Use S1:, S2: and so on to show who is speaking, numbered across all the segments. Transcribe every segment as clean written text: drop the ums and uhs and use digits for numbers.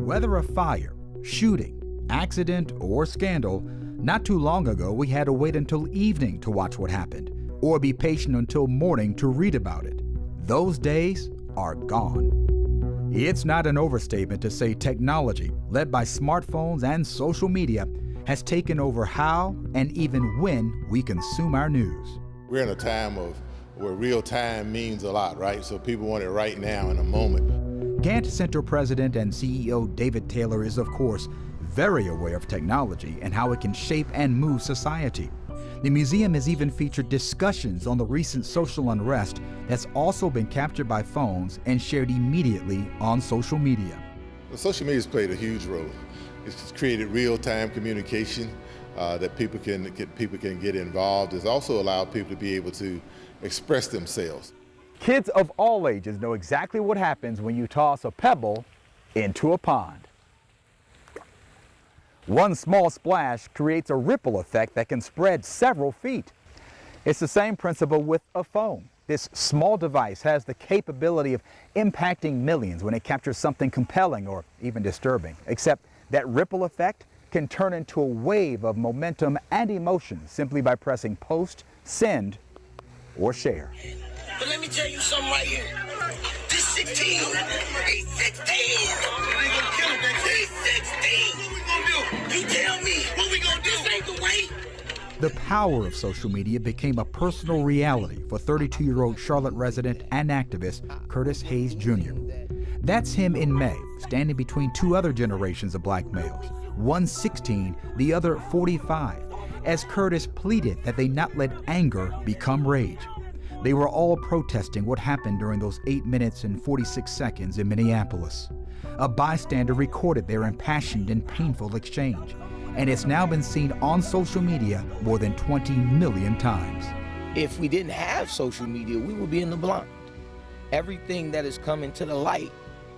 S1: Whether a fire, shooting, accident, or scandal, not too long ago we had to wait until evening to watch what happened, or be patient until morning to read about it. Those days are gone. It's not an overstatement to say technology, led by smartphones and social media, has taken over how and even when we consume our news.
S2: We're in a time where real time means a lot, right? So people want it right now in a moment.
S1: Gantt Center President and CEO David Taylor is, of course, very aware of technology and how it can shape and move society. The museum has even featured discussions on the recent social unrest that's also been captured by phones and shared immediately on social media.
S2: Well, social media has played a huge role. It's created real-time communication that people can get involved. It's also allowed people to be able to express themselves.
S1: Kids of all ages know exactly what happens when you toss a pebble into a pond. One small splash creates a ripple effect that can spread several feet. It's the same principle with a phone. This small device has the capability of impacting millions when it captures something compelling or even disturbing, except that ripple effect can turn into a wave of momentum and emotion simply by pressing post, send, or share.
S3: But let me tell you something right here. This 16, he's 16. He's 16. What we gonna do? You tell me. What we gonna do? This ain't the way.
S1: The power of social media became a personal reality for 32-year-old Charlotte resident and activist Curtis Hayes Jr. That's him in May, standing between two other generations of black males, one 16, the other 45, as Curtis pleaded that they not let anger become rage. They were all protesting what happened during those 8 minutes and 46 seconds in Minneapolis. A bystander recorded their impassioned and painful exchange, and it's now been seen on social media more than 20 million times.
S4: If we didn't have social media, we would be in the blind. Everything that is coming to the light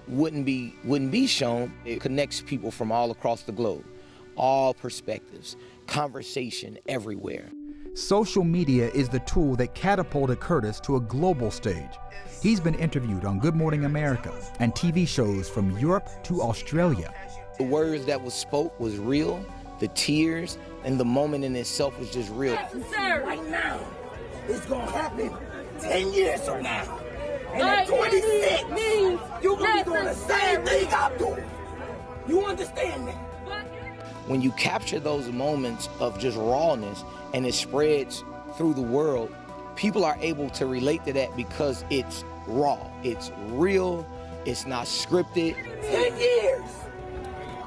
S4: wouldn't be shown. It connects people from all across the globe, all perspectives, conversation everywhere.
S1: Social media is the tool that catapulted Curtis to a global stage. He's been interviewed on Good Morning America and TV shows from Europe to Australia.
S4: The words that was spoke was real, the tears, and the moment in itself was just real.
S3: Right now, it's gonna happen 10 years from now. And at 26, you're gonna be doing the same thing I'm doing. You understand that?
S4: When you capture those moments of just rawness and it spreads through the world, people are able to relate to that because it's raw, it's real, it's not scripted.
S3: 10 years.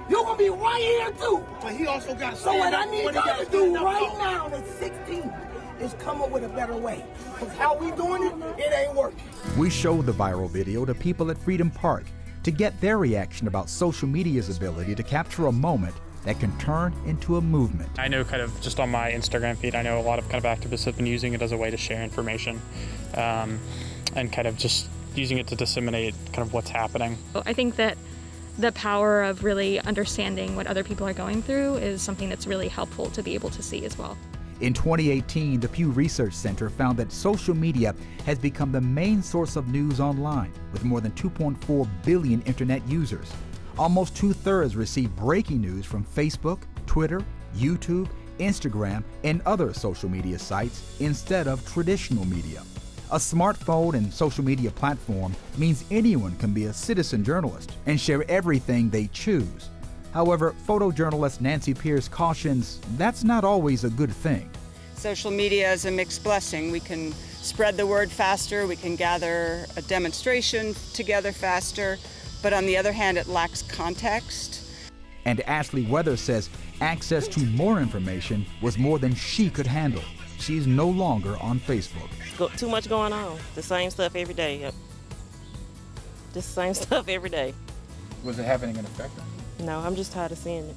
S3: You're gonna be right here too.
S5: But he also got.
S3: So what I need y'all to do right now at 16 is come up with a better way. Because how we doing it, it ain't working.
S1: We showed the viral video to people at Freedom Park to get their reaction about social media's ability to capture a moment that can turn into a movement.
S6: I know kind of just on my Instagram feed, I know a lot of kind of activists have been using it as a way to share information and kind of just using it to disseminate kind of what's happening.
S7: I think that the power of really understanding what other people are going through is something that's really helpful to be able to see as well.
S1: In 2018, the Pew Research Center found that social media has become the main source of news online, with more than 2.4 billion internet users. Almost 2/3 receive breaking news from Facebook, Twitter, YouTube, Instagram, and other social media sites instead of traditional media. A smartphone and social media platform means anyone can be a citizen journalist and share everything they choose. However, photojournalist Nancy Pierce cautions that's not always a good thing.
S8: Social media is a mixed blessing. We can spread the word faster, we can gather a demonstration together faster, but on the other hand, it lacks context.
S1: And Ashley Weather says access to more information was more than she could handle. She's no longer on Facebook.
S9: Too much going on. The same stuff every day. Yep. Just the same stuff every day.
S1: Was it having an effect on you?
S9: No, I'm just tired of seeing it.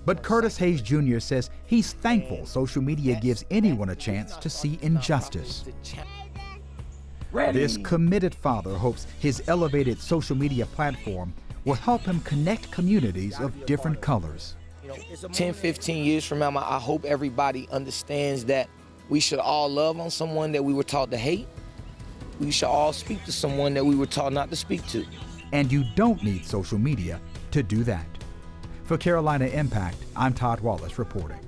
S1: But Curtis Hayes Jr. says he's thankful social media gives anyone a chance to see injustice. This committed father hopes his elevated social media platform will help him connect communities of different colors.
S4: 10, 15 years from now, I hope everybody understands that we should all love on someone that we were taught to hate. We should all speak to someone that we were taught not to speak to.
S1: And you don't need social media to do that. For Carolina Impact, I'm Todd Wallace reporting.